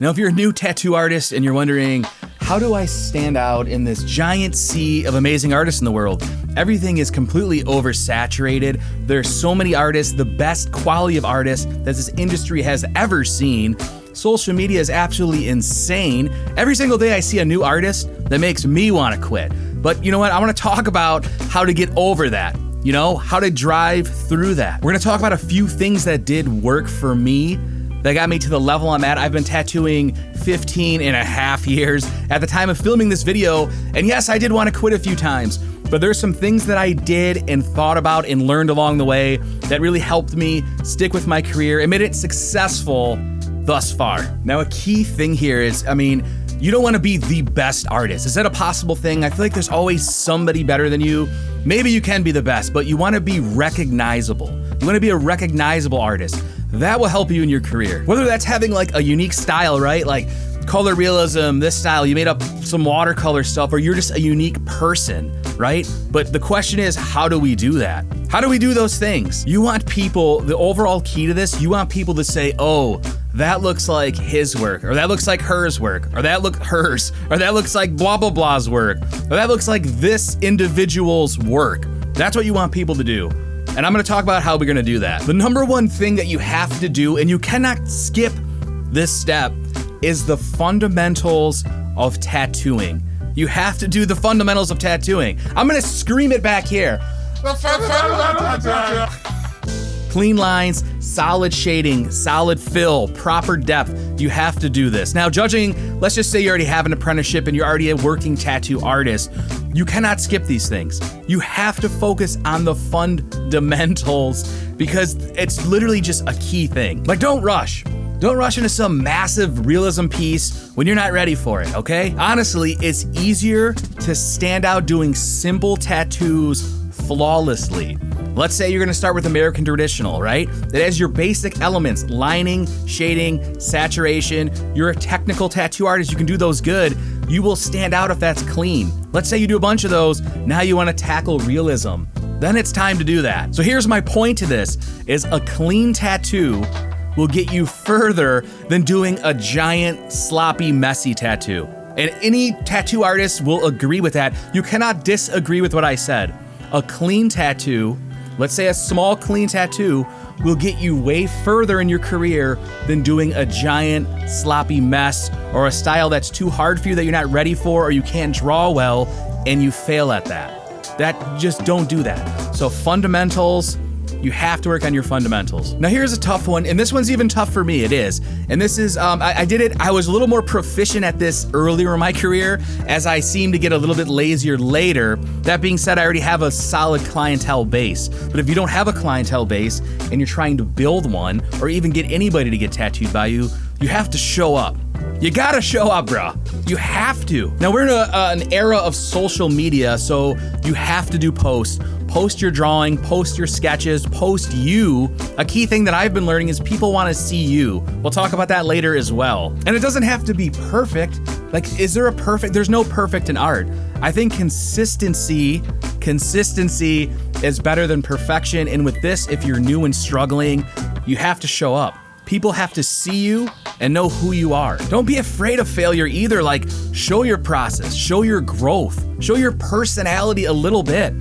Now, if you're a new tattoo artist and you're wondering, how do I stand out in this giant sea of amazing artists in the world? Everything is completely oversaturated. There's so many artists, the best quality of artists that this industry has ever seen. Social media is absolutely insane. Every single day I see a new artist that makes me want to quit. But you know what? I want to talk about how to get over that. You know, how to drive through that. We're going to talk about a few things that did work for me that got me to the level I'm at. I've been tattooing 15 and a half years at the time of filming this video. And yes, I did want to quit a few times, but there's some things that I did and thought about and learned along the way that really helped me stick with my career and made it successful thus far. Now, a key thing here is, you don't want to be the best artist. Is that a possible thing? I feel like there's always somebody better than you. Maybe you can be the best, but you want to be recognizable. You want to be a recognizable artist. That will help you in your career. Whether that's having like a unique style, right? Like color realism, this style, you made up some watercolor stuff, or you're just a unique person, right? But the question is, how do we do that? How do we do those things? You want people, the overall key to this, you want people to say, oh, that looks like his work, or that looks like hers work, or that looks like blah, blah, blah's work, or that looks like this individual's work. That's what you want people to do. And I'm gonna talk about how we're gonna do that. The number one thing that you have to do, and you cannot skip this step, is the fundamentals of tattooing. You have to do the fundamentals of tattooing. I'm gonna scream it back here. Clean lines, solid shading, solid fill, proper depth. You have to do this. Now, let's just say you already have an apprenticeship and you're already a working tattoo artist. You cannot skip these things. You have to focus on the fundamentals because it's literally just a key thing. Like, don't rush. Don't rush into some massive realism piece when you're not ready for it, okay? Honestly, it's easier to stand out doing simple tattoos flawlessly. Let's say you're gonna start with American Traditional, right? It has your basic elements, lining, shading, saturation. You're a technical tattoo artist, you can do those good. You will stand out if that's clean. Let's say you do a bunch of those, now you wanna tackle realism. Then it's time to do that. So here's my point to this, is a clean tattoo will get you further than doing a giant, sloppy, messy tattoo. And any tattoo artist will agree with that. You cannot disagree with what I said. A clean tattoo, let's say a small clean tattoo, will get you way further in your career than doing a giant sloppy mess or a style that's too hard for you that you're not ready for or you can't draw well and you fail at that. Just don't do that. So fundamentals, you have to work on your fundamentals. Now here's a tough one, and this one's even tough for me, it is. And this is, I was a little more proficient at this earlier in my career as I seemed to get a little bit lazier later. That being said, I already have a solid clientele base. But if you don't have a clientele base and you're trying to build one or even get anybody to get tattooed by you, you have to show up. You gotta show up, bro. You have to. Now we're in an era of social media, so you have to do posts. Post your drawing, post your sketches, post you. A key thing that I've been learning is people want to see you. We'll talk about that later as well. And it doesn't have to be perfect. Like, is there a perfect? There's no perfect in art. I think consistency is better than perfection. And with this, if you're new and struggling, you have to show up. People have to see you and know who you are. Don't be afraid of failure either. Like, show your process, show your growth, show your personality a little bit.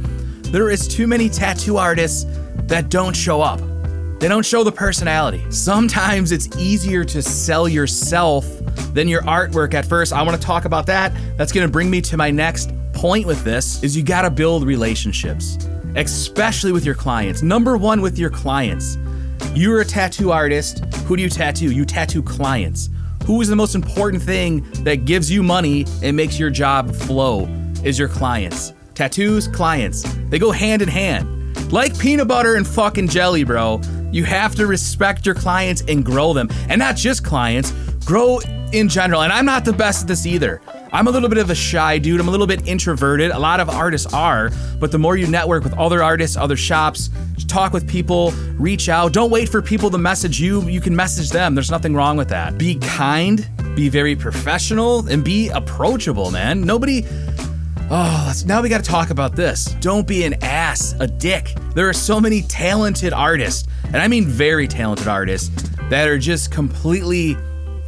There is too many tattoo artists that don't show up. They don't show the personality. Sometimes it's easier to sell yourself than your artwork at first. I want to talk about that. That's going to bring me to my next point with this, is you got to build relationships, especially with your clients. Number one, with your clients. You're a tattoo artist. Who do you tattoo? You tattoo clients. Who is the most important thing that gives you money and makes your job flow? Is your clients. Tattoos, clients. They go hand in hand. Like peanut butter and fucking jelly, bro. You have to respect your clients and grow them. And not just clients, grow in general. And I'm not the best at this either. I'm a little bit of a shy dude. I'm a little bit introverted. A lot of artists are, but the more you network with other artists, other shops, talk with people, reach out. Don't wait for people to message you. You can message them. There's nothing wrong with that. Be kind, be very professional, and be approachable, man. Now we got to talk about this. Don't be an ass, a dick. There are so many talented artists, and I mean very talented artists, that are just completely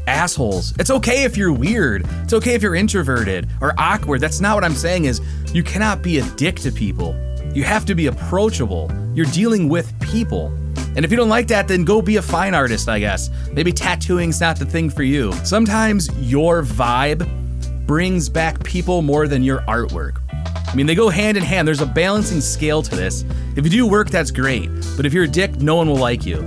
assholes. It's okay if you're weird. It's okay if you're introverted or awkward. That's not what I'm saying. Is you cannot be a dick to people. You have to be approachable. You're dealing with people. And if you don't like that, then go be a fine artist, I guess. Maybe tattooing's not the thing for you. Sometimes your vibe brings back people more than your artwork. I mean, they go hand in hand. There's a balancing scale to this. If you do work, that's great. But if you're a dick, no one will like you.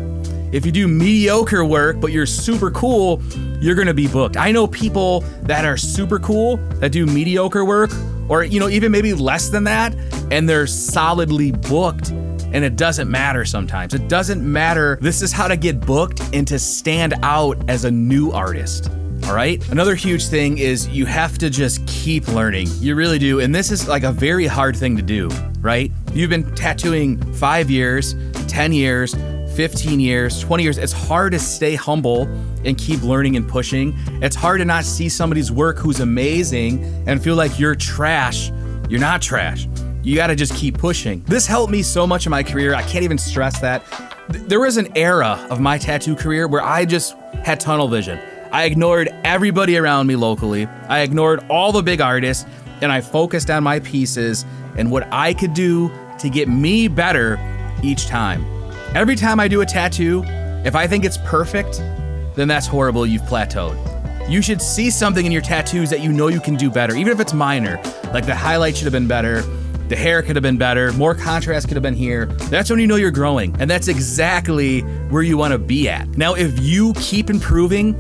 If you do mediocre work, but you're super cool, you're gonna be booked. I know people that are super cool that do mediocre work, or even maybe less than that, and they're solidly booked, and it doesn't matter sometimes. It doesn't matter. This is how to get booked and to stand out as a new artist. All right. Another huge thing is you have to just keep learning. You really do. And this is like a very hard thing to do, right? You've been tattooing 5 years, 10 years, 15 years, 20 years. It's hard to stay humble and keep learning and pushing. It's hard to not see somebody's work who's amazing and feel like you're trash. You're not trash. You got to just keep pushing. This helped me so much in my career. I can't even stress that. There was an era of my tattoo career where I just had tunnel vision. I ignored everybody around me locally. I ignored all the big artists, and I focused on my pieces and what I could do to get me better each time. Every time I do a tattoo, if I think it's perfect, then that's horrible. You've plateaued. You should see something in your tattoos that you know you can do better, even if it's minor. Like the highlight should have been better, the hair could have been better, more contrast could have been here. That's when you know you're growing, and that's exactly where you want to be at. Now, if you keep improving,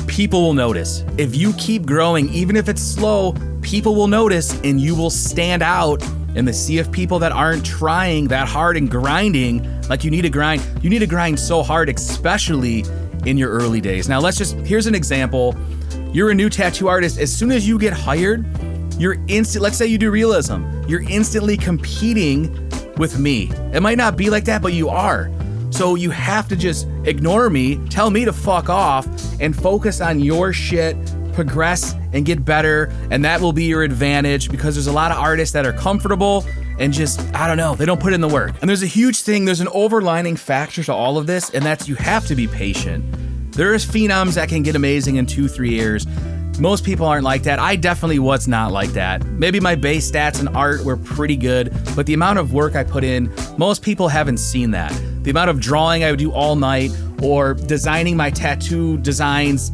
people will notice. If you keep growing, even if it's slow, people will notice, and you will stand out in the sea of people that aren't trying that hard and grinding like you need to grind. You need to grind so hard, especially in your early days. Now, here's an example. You're a new tattoo artist. As soon as you get hired, let's say you do realism, you're instantly competing with me. It might not be like that, but you are. So you have to just ignore me, tell me to fuck off, and focus on your shit, progress and get better, and that will be your advantage, because there's a lot of artists that are comfortable and just, I don't know, they don't put in the work. And there's a huge thing, there's an overlining factor to all of this, and that's you have to be patient. There's phenoms that can get amazing in 2-3 years. Most people aren't like that. I definitely was not like that. Maybe my base stats and art were pretty good, but the amount of work I put in, most people haven't seen that. The amount of drawing I would do all night, or designing my tattoo designs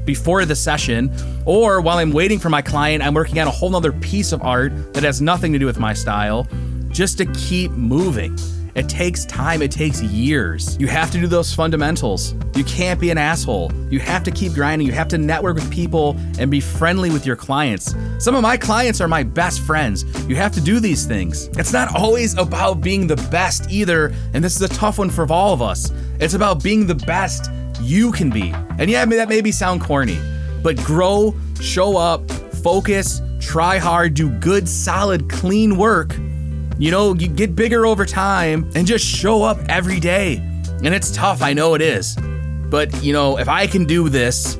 before the session, or while I'm waiting for my client, I'm working on a whole nother piece of art that has nothing to do with my style, just to keep moving. It takes time, it takes years. You have to do those fundamentals. You can't be an asshole. You have to keep grinding. You have to network with people and be friendly with your clients. Some of my clients are my best friends. You have to do these things. It's not always about being the best either, and this is a tough one for all of us. It's about being the best you can be. And yeah, that maybe sound corny, but grow, show up, focus, try hard, do good, solid, clean work. You get bigger over time, and just show up every day. And it's tough, I know it is. But, if I can do this,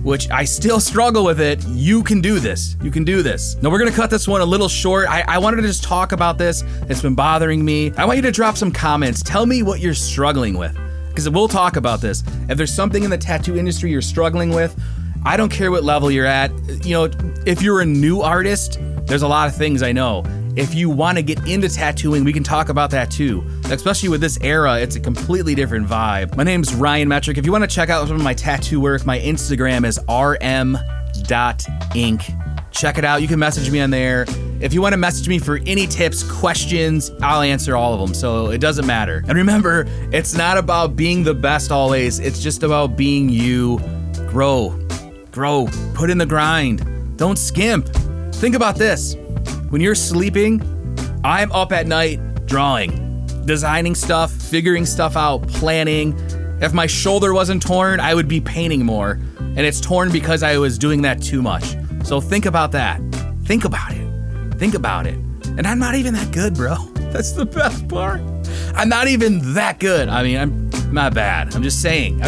which I still struggle with it, you can do this. You can do this. Now, we're going to cut this one a little short. I wanted to just talk about this. It's been bothering me. I want you to drop some comments. Tell me what you're struggling with, because we'll talk about this. If there's something in the tattoo industry you're struggling with, I don't care what level you're at. If you're a new artist, there's a lot of things I know. If you want to get into tattooing, we can talk about that too. Especially with this era, it's a completely different vibe. My name's Ryan Methric. If you want to check out some of my tattoo work, my Instagram is rm.inc. Check it out. You can message me on there. If you want to message me for any tips, questions, I'll answer all of them. So it doesn't matter. And remember, it's not about being the best always. It's just about being you. Grow, put in the grind. Don't skimp. Think about this. When you're sleeping, I'm up at night drawing, designing stuff, figuring stuff out, planning. If my shoulder wasn't torn, I would be painting more. And it's torn because I was doing that too much. So think about that. Think about it. And I'm not even that good, bro. That's the best part. I'm not even that good. I mean, I'm not bad. I'm just saying.